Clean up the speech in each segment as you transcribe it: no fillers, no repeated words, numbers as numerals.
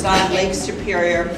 is on Lake Superior.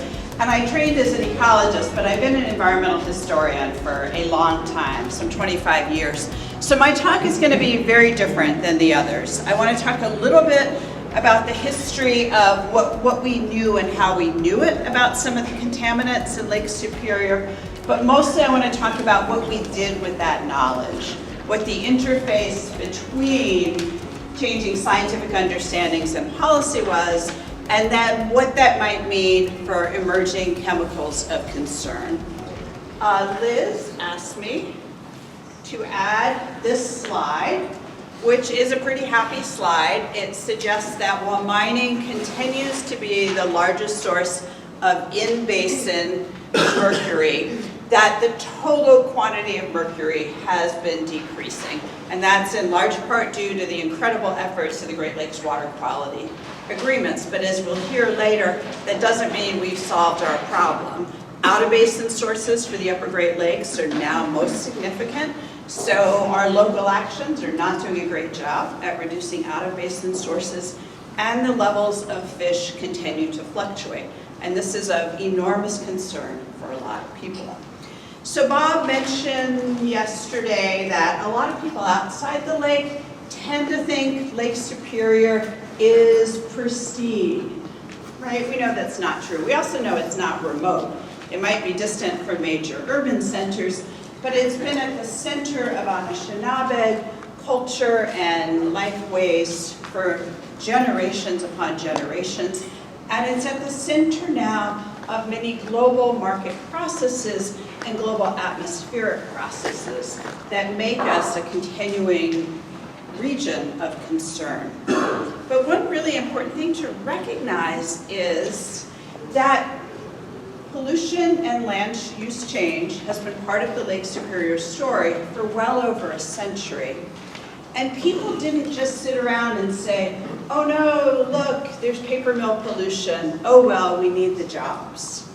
And I trained as an ecologist, but I've been an environmental historian for a long time, some 25 years. So my talk is going to be very different than the others. I want to talk a little bit about the history of what we knew and how we knew it about some of the contaminants in Lake Superior, but mostly I want to talk about what we did with that knowledge, what the interface between changing scientific understandings and policy was, and then what that might mean for emerging chemicals of concern. Liz asked me to add this slide, which is a pretty happy slide. It suggests that while mining continues to be the largest source of in-basin mercury, that the total quantity of mercury has been decreasing. And that's in large part due to the incredible efforts of the Great Lakes Water Quality Agreements. But as we'll hear later, that doesn't mean we've solved our problem. Out-of-basin sources for the upper Great Lakes are now most significant. So our local actions are not doing a great job at reducing out-of-basin sources, and the levels of fish continue to fluctuate. And this is of enormous concern for a lot of people. So Bob mentioned yesterday that a lot of people outside the lake tend to think Lake Superior is pristine, right? We know that's not true. We also know it's not remote. It might be distant from major urban centers, but it's been at the center of Anishinaabe culture and lifeways for generations upon generations. And it's at the center now of many global market processes and global atmospheric processes that make us a continuing region of concern. But one really important thing to recognize is that pollution and land use change has been part of the Lake Superior story for well over a century. And people didn't just sit around and say, oh no, look, there's paper mill pollution. Oh well, we need the jobs.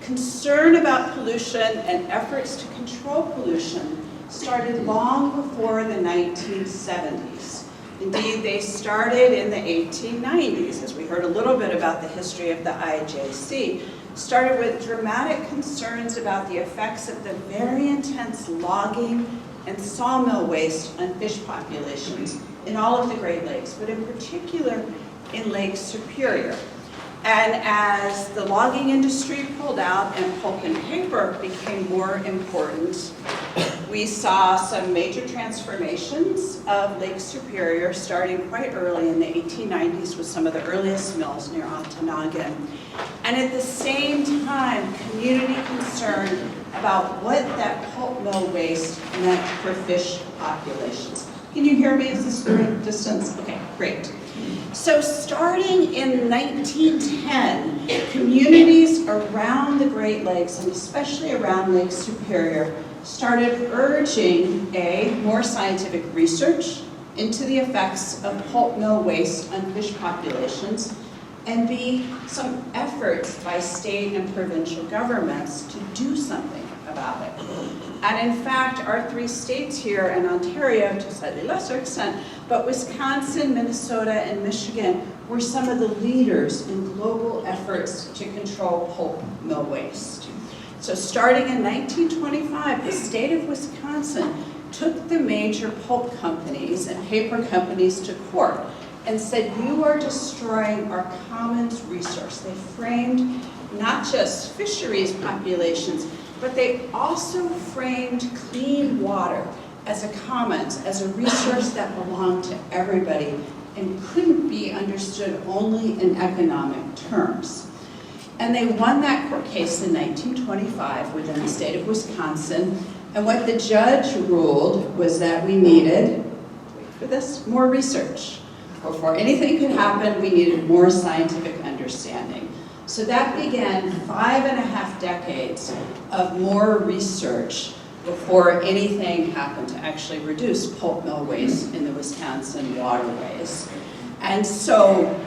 Concern about pollution and efforts to control pollution started long before the 1970s. Indeed, they started in the 1890s, as we heard a little bit about the history of the IJC. Started with dramatic concerns about the effects of the very intense logging and sawmill waste on fish populations in all of the Great Lakes, but in particular in Lake Superior. And as the logging industry pulled out and pulp and paper became more important, we saw some major transformations of Lake Superior starting quite early in the 1890s with some of the earliest mills near Okanagan. And at the same time, community concern about what that pulp mill waste meant for fish populations. Can you hear me? Is this the right distance? Okay, great. So starting in 1910, communities around the Great Lakes, and especially around Lake Superior, started urging A, more scientific research into the effects of pulp mill waste on fish populations, and B, some efforts by state and provincial governments to do something about it. And in fact, our three states here, and Ontario to a slightly lesser extent, but Wisconsin, Minnesota, and Michigan were some of the leaders in global efforts to control pulp mill waste. So starting in 1925, the state of Wisconsin took the major pulp companies and paper companies to court and said, you are destroying our commons resource. They framed not just fisheries populations, but they also framed clean water as a commons, as a resource that belonged to everybody and couldn't be understood only in economic terms. And they won that court case in 1925 within the state of Wisconsin. And what the judge ruled was that we needed, wait for this, more research. Before anything could happen, we needed more scientific understanding. So that began 5.5 decades of more research before anything happened to actually reduce pulp mill waste in the Wisconsin waterways. And so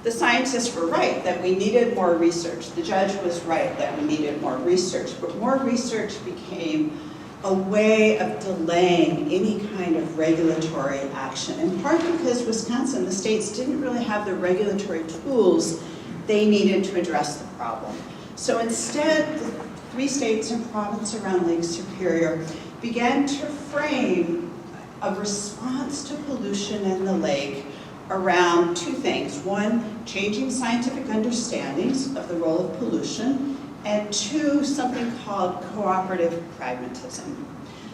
the scientists were right that we needed more research. The judge was right that we needed more research, but more research became a way of delaying any kind of regulatory action, in part because Wisconsin, the states, didn't really have the regulatory tools they needed to address the problem. So instead, the 3 states and province around Lake Superior began to frame a response to pollution in the lake around 2 things. 1, changing scientific understandings of the role of pollution, and 2, something called cooperative pragmatism.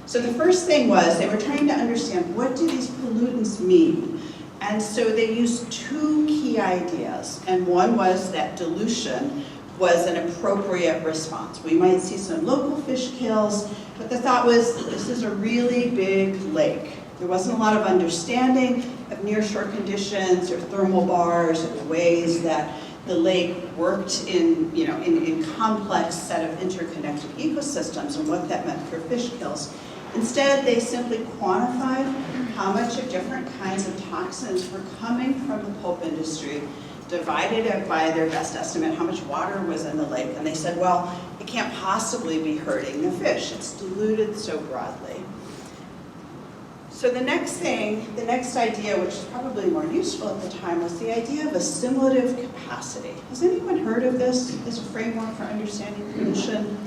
So the first thing was they were trying to understand, what do these pollutants mean? And so they used 2 key ideas, and one was that dilution was an appropriate response. We might see some local fish kills, but the thought was, this is a really big lake. There wasn't a lot of understanding of nearshore conditions or thermal bars or the ways that the lake worked in complex set of interconnected ecosystems and what that meant for fish kills. Instead, they simply quantified how much of different kinds of toxins were coming from the pulp industry, divided it by their best estimate how much water was in the lake, and they said, well, it can't possibly be hurting the fish. It's diluted so broadly. So the next thing, the next idea, which is probably more useful at the time, was the idea of assimilative capacity. Has anyone heard of this as a framework for understanding pollution?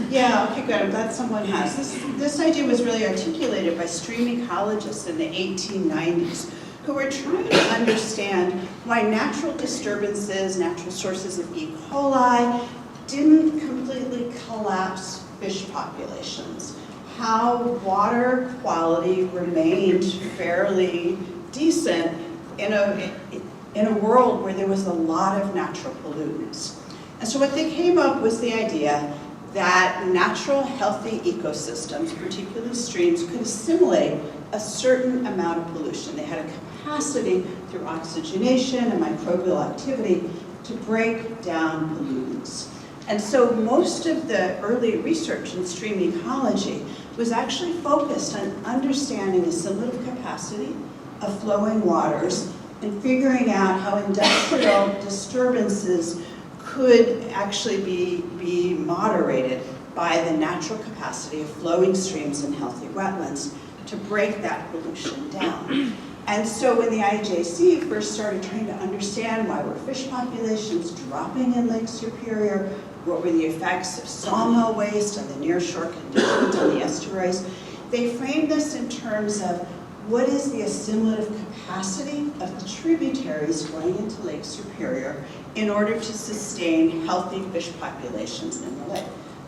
Yeah, okay, good. I'm glad someone has. This idea was really articulated by stream ecologists in the 1890s, who were trying to understand why natural disturbances, natural sources of E. coli, didn't completely collapse fish populations. How water quality remained fairly decent in a world where there was a lot of natural pollutants. And so what they came up was the idea that natural healthy ecosystems, particularly streams, could assimilate a certain amount of pollution. They had a capacity through oxygenation and microbial activity to break down pollutants. And so most of the early research in stream ecology was actually focused on understanding the assimilative capacity of flowing waters and figuring out how industrial disturbances could actually be moderated by the natural capacity of flowing streams and healthy wetlands to break that pollution down. And so when the IJC first started trying to understand why were fish populations dropping in Lake Superior, what were the effects of sawmill waste and the nearshore conditions on the estuaries, they framed this in terms of what is the assimilative capacity of the tributaries going into Lake Superior in order to sustain healthy fish populations in the lake.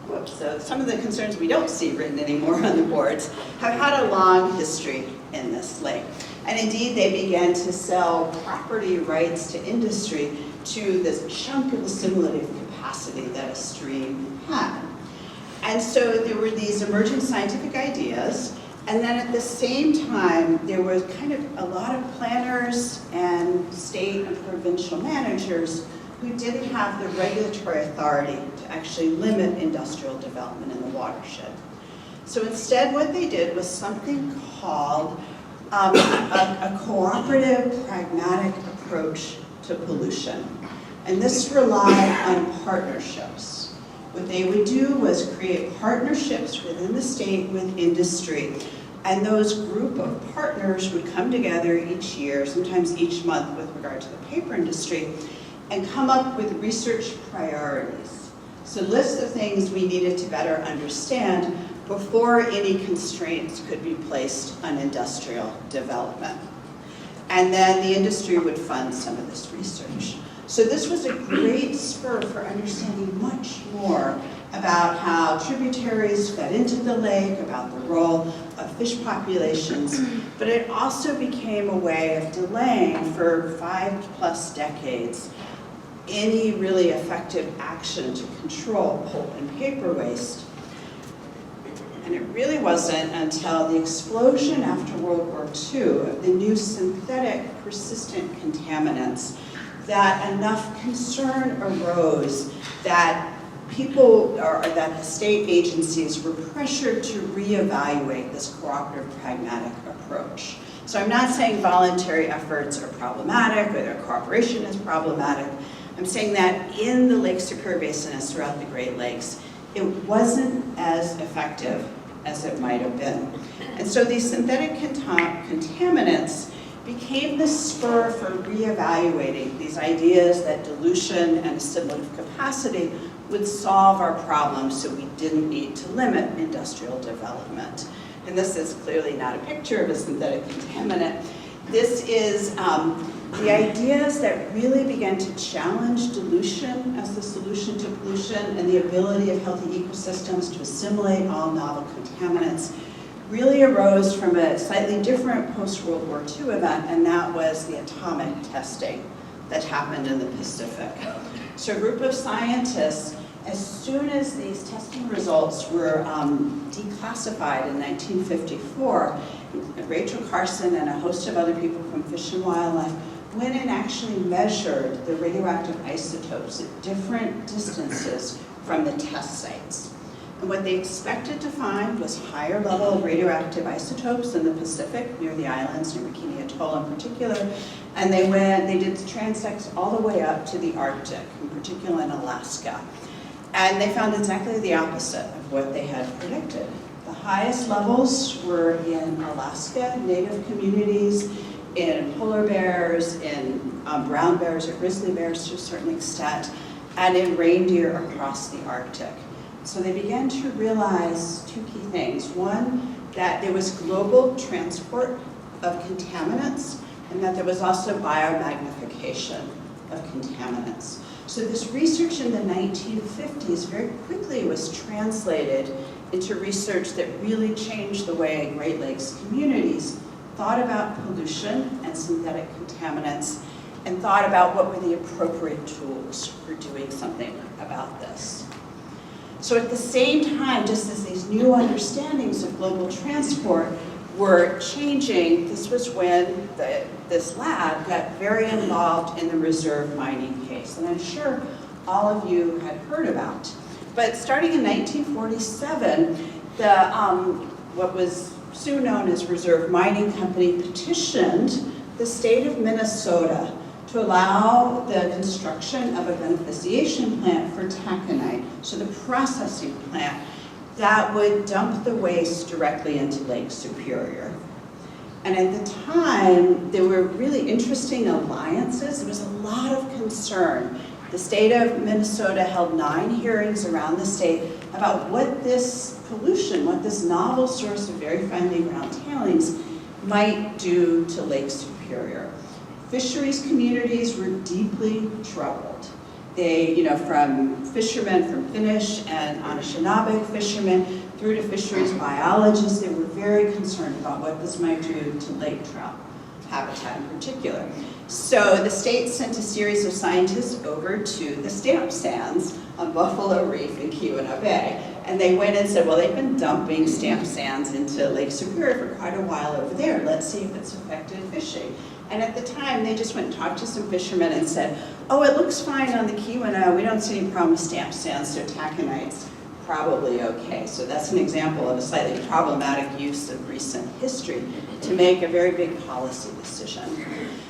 Whoops, so some of the concerns we don't see written anymore on the boards have had a long history in this lake. And indeed, they began to sell property rights to industry to this chunk of assimilative capacity that a stream had. And so there were these emerging scientific ideas, and then at the same time, there was kind of a lot of planners and state and provincial managers who didn't have the regulatory authority to actually limit industrial development in the watershed. So instead, what they did was something called a cooperative, pragmatic approach to pollution. And this relied on partnerships. What they would do was create partnerships within the state with industry. And those group of partners would come together each year, sometimes each month with regard to the paper industry, and come up with research priorities. So lists of things we needed to better understand before any constraints could be placed on industrial development. And then the industry would fund some of this research. So this was a great spur for understanding much more about how tributaries fed into the lake, about the role of fish populations, but it also became a way of delaying for 5+ decades any really effective action to control pulp and paper waste. And it really wasn't until the explosion after World War II of the new synthetic persistent contaminants that enough concern arose that people, or that the state agencies were pressured to reevaluate this cooperative pragmatic approach. So I'm not saying voluntary efforts are problematic or their cooperation is problematic. I'm saying that in the Lake Superior Basin as throughout the Great Lakes, it wasn't as effective as it might have been. And so these synthetic contaminants became the spur for reevaluating these ideas that dilution and assimilative capacity would solve our problems, so we didn't need to limit industrial development. And this is clearly not a picture of a synthetic contaminant. This is the ideas that really began to challenge dilution as the solution to pollution and the ability of healthy ecosystems to assimilate all novel contaminants really arose from a slightly different post-World War II event, and that was the atomic testing that happened in the Pacific. So a group of scientists, as soon as these testing results were declassified in 1954, Rachel Carson and a host of other people from Fish and Wildlife went and actually measured the radioactive isotopes at different distances from the test sites. And what they expected to find was higher level of radioactive isotopes in the Pacific, near the islands, near Bikini Atoll in particular. And they did transects all the way up to the Arctic, in particular in Alaska. And they found exactly the opposite of what they had predicted. The highest levels were in Alaska, native communities, in polar bears, in brown bears or grizzly bears to a certain extent, and in reindeer across the Arctic. So they began to realize two key things. One, that there was global transport of contaminants, and that there was also biomagnification of contaminants. So this research in the 1950s very quickly was translated into research that really changed the way Great Lakes communities thought about pollution and synthetic contaminants, and thought about what were the appropriate tools for doing something about this. So at the same time, just as these new understandings of global transport were changing, this was when this lab got very involved in the reserve mining case. And I'm sure all of you had heard about. But starting in 1947, what was soon known as Reserve Mining Company petitioned the state of Minnesota to allow the construction of a beneficiation plant for taconite, so the processing plant that would dump the waste directly into Lake Superior. And at the time, there were really interesting alliances. There was a lot of concern. The state of Minnesota held 9 hearings around the state about what this pollution, what this novel source of very finely ground tailings might do to Lake Superior. Fisheries communities were deeply troubled. They, from fishermen, from Finnish and Anishinaabe fishermen, through to fisheries biologists, they were very concerned about what this might do to lake trout habitat in particular. So the state sent a series of scientists over to the stamp sands on Buffalo Reef in Keweenaw Bay. And they went and said, well, they've been dumping stamp sands into Lake Superior for quite a while over there. Let's see if it's affected fishing. And at the time, they just went and talked to some fishermen and said, oh, it looks fine on the Keweenaw. We don't see any problem with stamp sands, so taconite's probably okay. So that's an example of a slightly problematic use of recent history to make a very big policy decision.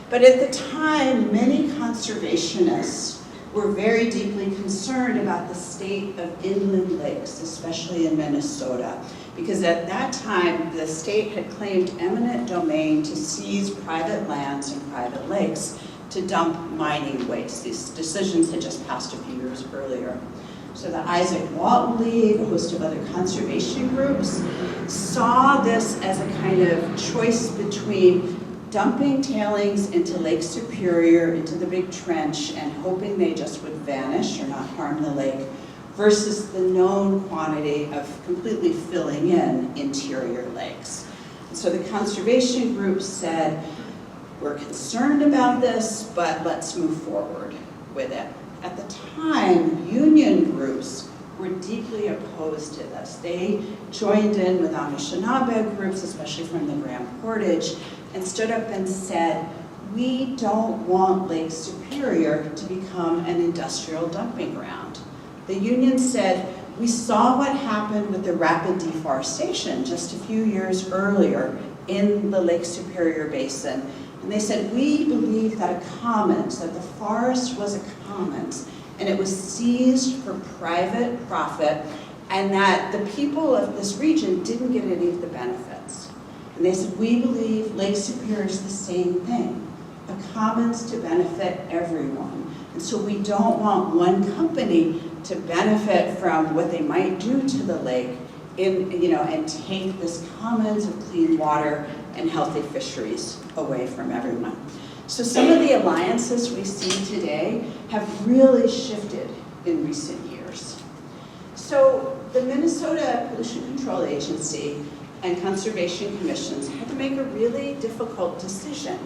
But at the time, many conservationists were very deeply concerned about the state of inland lakes, especially in Minnesota, because at that time, the state had claimed eminent domain to seize private lands and private lakes to dump mining waste. These decisions had just passed a few years earlier. So the Isaac Walton League, a host of other conservation groups, saw this as a kind of choice between dumping tailings into Lake Superior, into the big trench, and hoping they just would vanish or not harm the lake, versus the known quantity of completely filling in interior lakes. So the conservation groups said, we're concerned about this, but let's move forward with it. At the time, union groups were deeply opposed to this. They joined in with Anishinaabe groups, especially from the Grand Portage, and stood up and said, we don't want Lake Superior to become an industrial dumping ground. The union said, we saw what happened with the rapid deforestation just a few years earlier in the Lake Superior Basin. And they said, we believe that a commons, that the forest was a commons, and it was seized for private profit, and that the people of this region didn't get any of the benefits. And they said, we believe Lake Superior is the same thing, a commons to benefit everyone. And so we don't want one company to benefit from what they might do to the lake and take this commons of clean water and healthy fisheries away from everyone. So some of the alliances we see today have really shifted in recent years. So the Minnesota Pollution Control Agency and Conservation Commissions had to make a really difficult decision.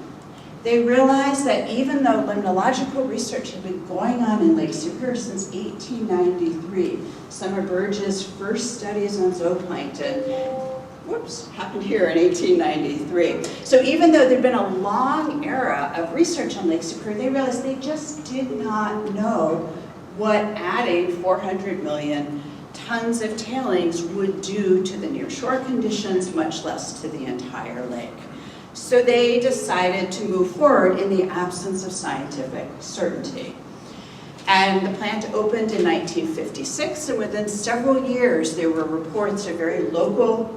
They realized that even though limnological research had been going on in Lake Superior since 1893, Summer Burge's first studies on zooplankton, happened here in 1893. So even though there'd been a long era of research on Lake Superior, they realized they just did not know what adding 400 million tons of tailings would do to the nearshore conditions, much less to the entire lake. So they decided to move forward in the absence of scientific certainty. And the plant opened in 1956, and within several years there were reports of very local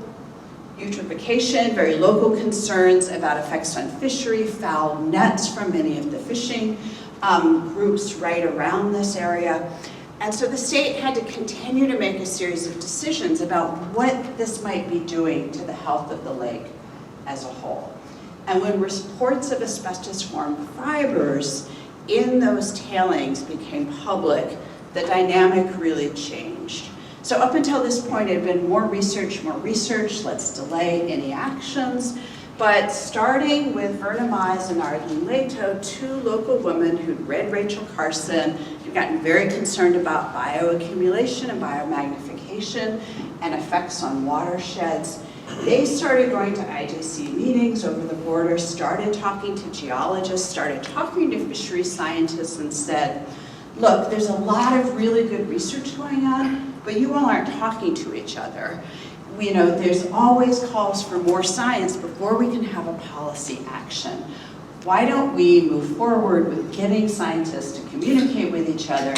eutrophication, very local concerns about effects on fishery, foul nets from many of the fishing groups right around this area. And so the state had to continue to make a series of decisions about what this might be doing to the health of the lake as a whole. And when reports of asbestos-formed fibers in those tailings became public, the dynamic really changed. So up until this point, it had been more research, let's delay any actions. But starting with Verna Mize and Arlene Leto, two local women who'd read Rachel Carson, who'd gotten very concerned about bioaccumulation and biomagnification and effects on watersheds, they started going to IJC meetings over the border, started talking to geologists, started talking to fisheries scientists, and said, look, there's a lot of really good research going on, but you all aren't talking to each other. There's always calls for more science before we can have a policy action. Why don't we move forward with getting scientists to communicate with each other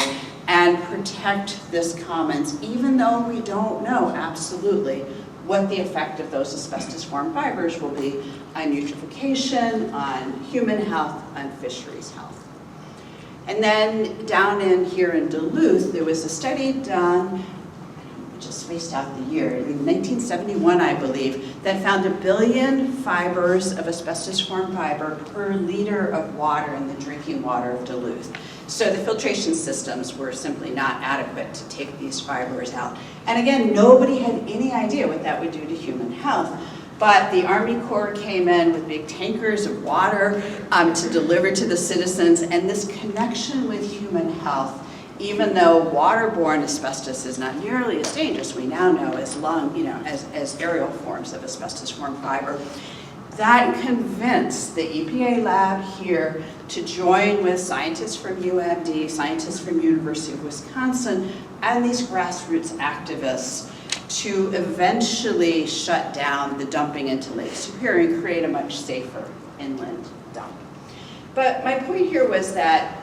and protect this commons, even though we don't know absolutely what the effect of those asbestos-formed fibers will be on eutrophication, on human health, on fisheries health. And then down in here in Duluth, there was a study done, I just spaced out the year, in 1971, I believe, that found 1 billion fibers of asbestos-formed fiber per liter of water in the drinking water of Duluth. So the filtration systems were simply not adequate to take these fibers out. And again, nobody had any idea what that would do to human health. But the Army Corps came in with big tankers of water to deliver to the citizens, and this connection with human health, even though waterborne asbestos is not nearly as dangerous, we now know as aerial forms of asbestos-formed fiber, that convinced the EPA lab here to join with scientists from UMD, scientists from University of Wisconsin, and these grassroots activists to eventually shut down the dumping into Lake Superior and create a much safer inland dump. But my point here was that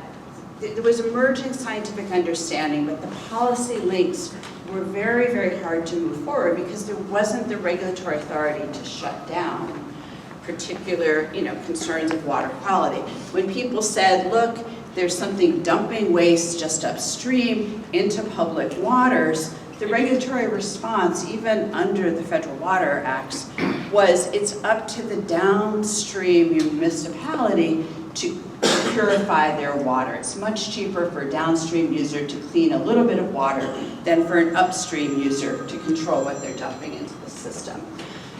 there was emerging scientific understanding, but the policy links were very, very hard to move forward because there wasn't the regulatory authority to shut down particular concerns of water quality. When people said, look, there's something dumping waste just upstream into public waters, the regulatory response, even under the Federal Water Acts, was it's up to the downstream municipality to purify their water. It's much cheaper for a downstream user to clean a little bit of water than for an upstream user to control what they're dumping into the system.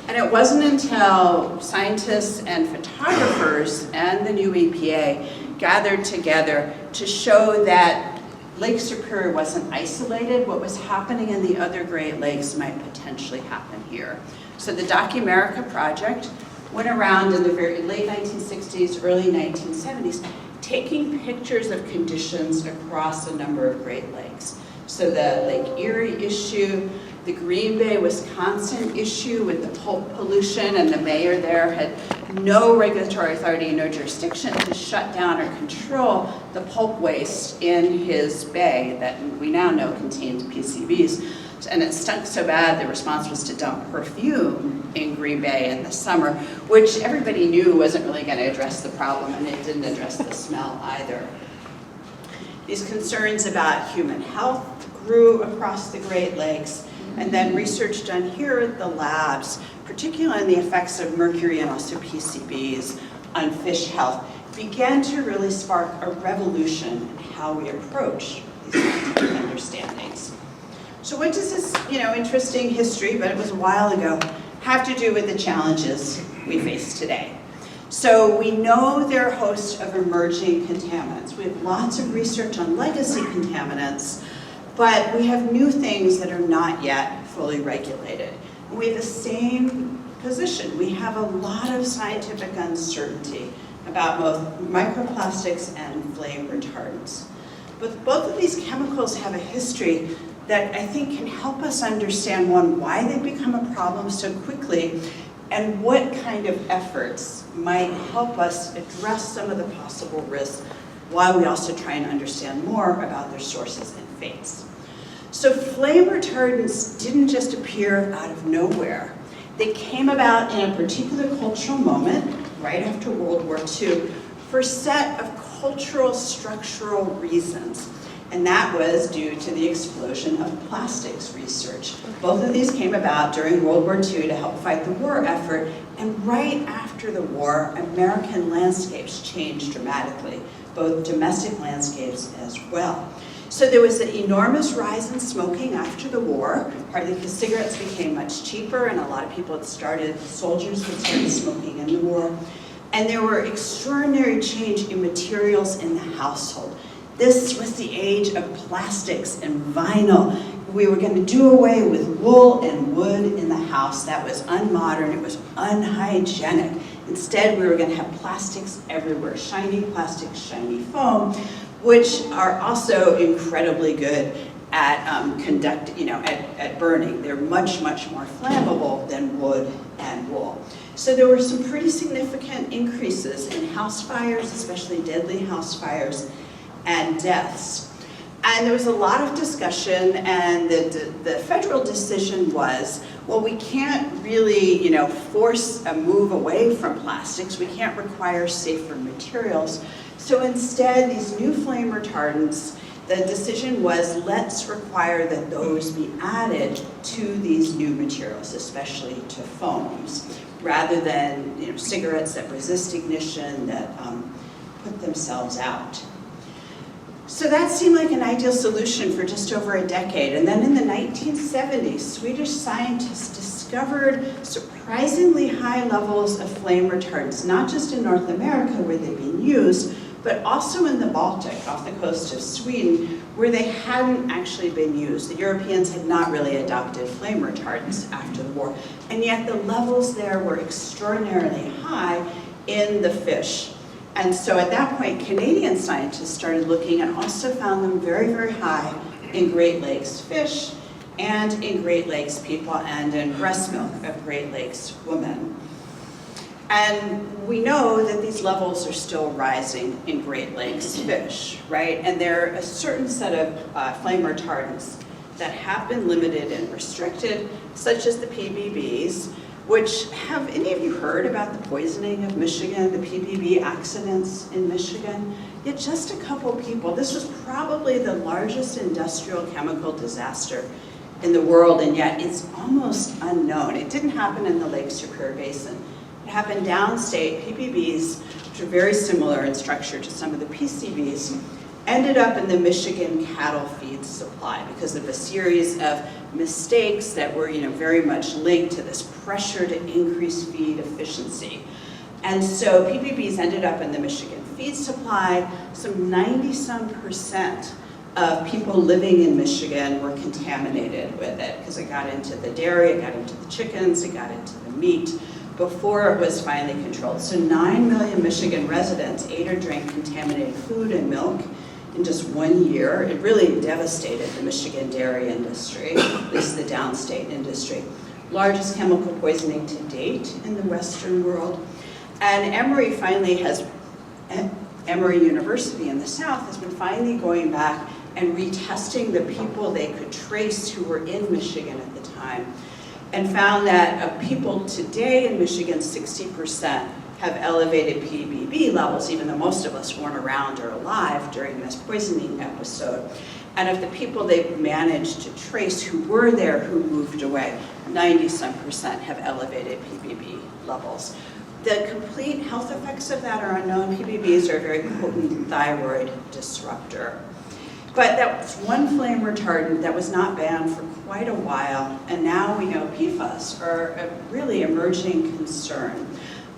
And it wasn't until scientists and photographers and the new EPA gathered together to show that Lake Superior wasn't isolated. What was happening in the other Great Lakes might potentially happen here. So the Documerica project went around in the very late 1960s, early 1970s, taking pictures of conditions across a number of Great Lakes. So the Lake Erie issue, the Green Bay, Wisconsin issue with the pulp pollution, and the mayor there had no regulatory authority, no jurisdiction to shut down or control the pulp waste in his bay that we now know contains PCBs. And it stunk so bad, the response was to dump perfume in Green Bay in the summer, which everybody knew wasn't really going to address the problem, and it didn't address the smell either. These concerns about human health grew across the Great Lakes, and then research done here at the labs, particularly on the effects of mercury and also PCBs on fish health, began to really spark a revolution in how we approach these scientific understandings. So what does this, interesting history, but it was a while ago, have to do with the challenges we face today? So we know there are a host of emerging contaminants. We have lots of research on legacy contaminants, but we have new things that are not yet fully regulated. And we have the same position. We have a lot of scientific uncertainty about both microplastics and flame retardants. But both of these chemicals have a history that I think can help us understand, one, why they become a problem so quickly, and what kind of efforts might help us address some of the possible risks, while we also try and understand more about their sources and fates. So flame retardants didn't just appear out of nowhere. They came about in a particular cultural moment, right after World War II, for a set of cultural structural reasons. And that was due to the explosion of plastics research. Both of these came about during World War II to help fight the war effort, and right after the war, American landscapes changed dramatically, both domestic landscapes as well. So there was an enormous rise in smoking after the war, partly because cigarettes became much cheaper, and a lot of people soldiers had started smoking in the war. And there were extraordinary change in materials in the household. This was the age of plastics and vinyl. We were going to do away with wool and wood in the house. That was unmodern, it was unhygienic. Instead, we were going to have plastics everywhere, shiny plastics, shiny foam, which are also incredibly good at at burning. They're much, much more flammable than wood and wool. So there were some pretty significant increases in house fires, especially deadly house fires, and deaths. And there was a lot of discussion, and the federal decision was, well, we can't really, force a move away from plastics. We can't require safer materials. So instead, these new flame retardants, the decision was, let's require that those be added to these new materials, especially to foams, rather than cigarettes that resist ignition, that put themselves out. So that seemed like an ideal solution for just over a decade. And then in the 1970s, Swedish scientists discovered surprisingly high levels of flame retardants, not just in North America where they've been used, but also in the Baltic, off the coast of Sweden, where they hadn't actually been used. The Europeans had not really adopted flame retardants after the war, and yet the levels there were extraordinarily high in the fish. And so at that point, Canadian scientists started looking and also found them very, very high in Great Lakes fish and in Great Lakes people and in breast milk of Great Lakes women. And we know that these levels are still rising in Great Lakes fish, right? And there are a certain set of flame retardants that have been limited and restricted, such as the PBBs, which, have any of you heard about the poisoning of Michigan, the PBB accidents in Michigan? Yet just a couple people. This was probably the largest industrial chemical disaster in the world, and yet it's almost unknown. It didn't happen in the Lake Superior Basin. It happened downstate. PBBs, which are very similar in structure to some of the PCBs, ended up in the Michigan cattle feed supply because of a series of mistakes that were very much linked to this pressure to increase feed efficiency. And so PBBs ended up in the Michigan feed supply. Some 90-some% of people living in Michigan were contaminated with it because it got into the dairy, it got into the chickens, it got into the meat before it was finally controlled. So 9 million Michigan residents ate or drank contaminated food and milk in just 1 year. It really devastated the Michigan dairy industry, at least the downstate industry. Largest chemical poisoning to date in the Western world. And Emory University in the South has been finally going back and retesting the people they could trace who were in Michigan at the time, and found that of people today in Michigan, 60% have elevated PBB levels, even though most of us weren't around or alive during this poisoning episode. And of the people they've managed to trace who were there, who moved away, 90-some% have elevated PBB levels. The complete health effects of that are unknown. PBBs are a very potent thyroid disruptor. But that was one flame retardant that was not banned for quite a while, and now we know PFAS are a really emerging concern.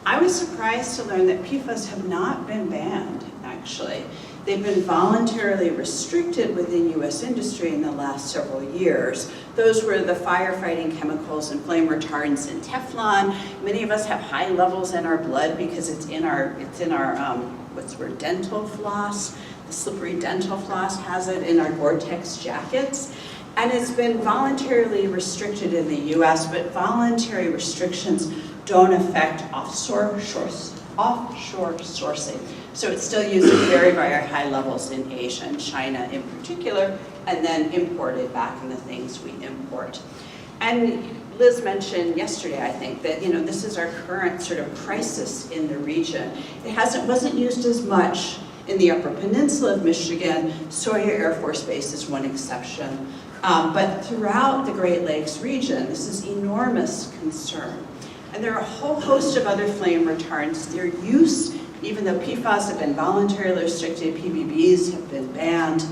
I was surprised to learn that PFAS have not been banned, actually. They've been voluntarily restricted within US industry in the last several years. Those were the firefighting chemicals and flame retardants in Teflon. Many of us have high levels in our blood because it's in our what's the word, dental floss. The slippery dental floss has it in our Gore-Tex jackets. And it's been voluntarily restricted in the US, but voluntary restrictions don't affect offshore sourcing. So it's still used at very, very high levels in Asia and China in particular, and then imported back in the things we import. And Liz mentioned yesterday, I think, that this is our current sort of crisis in the region. It wasn't used as much in the Upper Peninsula of Michigan. Sawyer Air Force Base is one exception. But throughout the Great Lakes region, this is enormous concern. And there are a whole host of other flame retardants. Their use, even though PFAS have been voluntarily restricted, PBBs have been banned,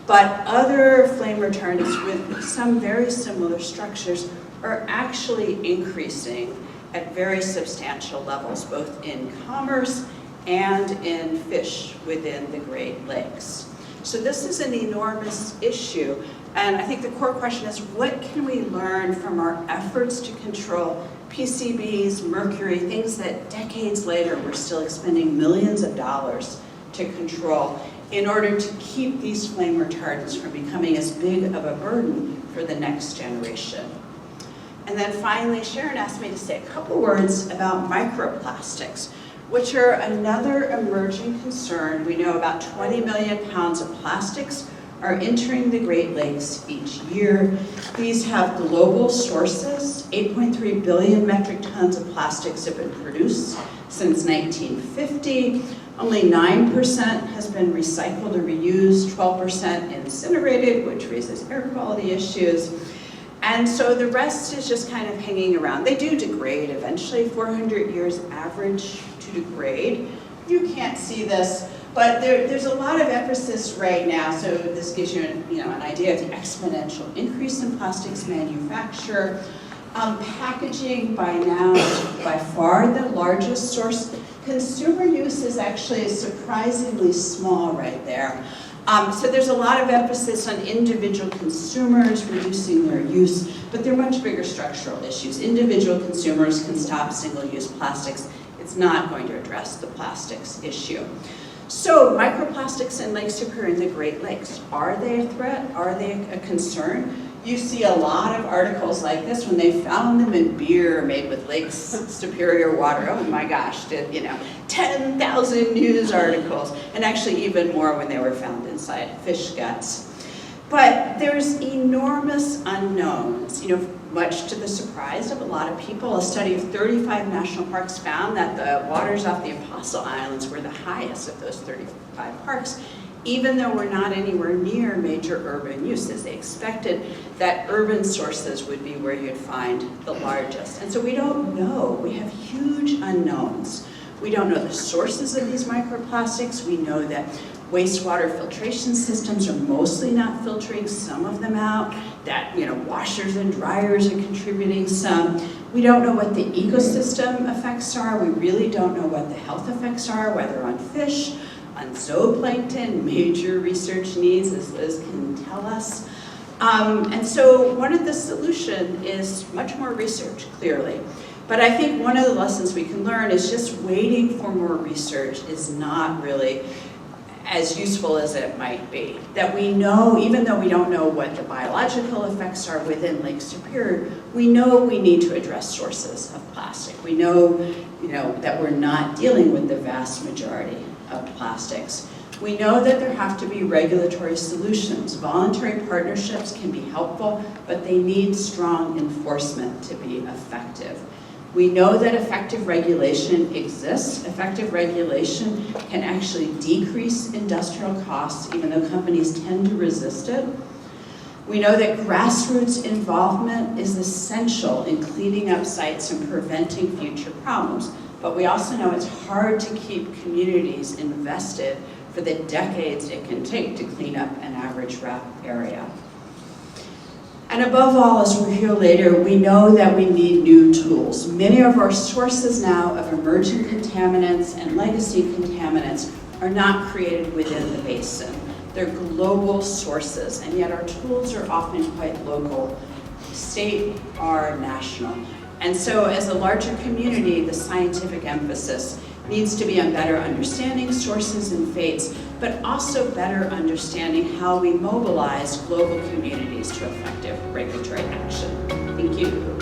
but other flame retardants with some very similar structures are actually increasing at very substantial levels, both in commerce and in fish within the Great Lakes. So this is an enormous issue, and I think the core question is, what can we learn from our efforts to control PCBs, mercury, things that decades later we're still expending millions of dollars to control in order to keep these flame retardants from becoming as big of a burden for the next generation. And then finally, Sharon asked me to say a couple words about microplastics, which are another emerging concern. We know about 20 million pounds of plastics are entering the Great Lakes each year. These have global sources. 8.3 billion metric tons of plastics have been produced since 1950. Only 9% has been recycled or reused, 12% incinerated, which raises air quality issues. And so the rest is just kind of hanging around. They do degrade eventually, 400 years average to degrade. You can't see this, but there's a lot of emphasis right now, so this gives you an idea of the exponential increase in plastics manufacture. Packaging by now is by far the largest source. Consumer use is actually surprisingly small right there. So there's a lot of emphasis on individual consumers reducing their use, but they're much bigger structural issues. Individual consumers can stop single-use plastics. It's not going to address the plastics issue. So microplastics in Lake Superior and the Great Lakes, are they a threat? Are they a concern? You see a lot of articles like this when they found them in beer made with Lake Superior water. Oh my gosh, 10,000 news articles, and actually even more when they were found inside fish guts. But there's enormous unknowns, much to the surprise of a lot of people. A study of 35 national parks found that the waters off the Apostle Islands were the highest of those 35 parks, even though we're not anywhere near major urban uses. They expected that urban sources would be where you'd find the largest. And so we don't know. We have huge unknowns. We don't know the sources of these microplastics. We know that wastewater filtration systems are mostly not filtering some of them out, that washers and dryers are contributing some. We don't know what the ecosystem effects are. We really don't know what the health effects are, whether on fish, on zooplankton. Major research needs, as Liz can tell us. And so one of the solutions is much more research, clearly. But I think one of the lessons we can learn is just waiting for more research is not really as useful as it might be. That we know, even though we don't know what the biological effects are within Lake Superior, we know we need to address sources of plastic. We know, that we're not dealing with the vast majority of plastics. We know that there have to be regulatory solutions. Voluntary partnerships can be helpful, but they need strong enforcement to be effective. We know that effective regulation exists. Effective regulation can actually decrease industrial costs, even though companies tend to resist it. We know that grassroots involvement is essential in cleaning up sites and preventing future problems. But we also know it's hard to keep communities invested for the decades it can take to clean up an average RAP area. And above all, as we'll hear later, we know that we need new tools. Many of our sources now of emerging contaminants and legacy contaminants are not created within the basin. They're global sources, and yet our tools are often quite local, state or national. And so as a larger community, the scientific emphasis needs to be on better understanding sources and fates, but also better understanding how we mobilize global communities to effective regulatory action. Thank you.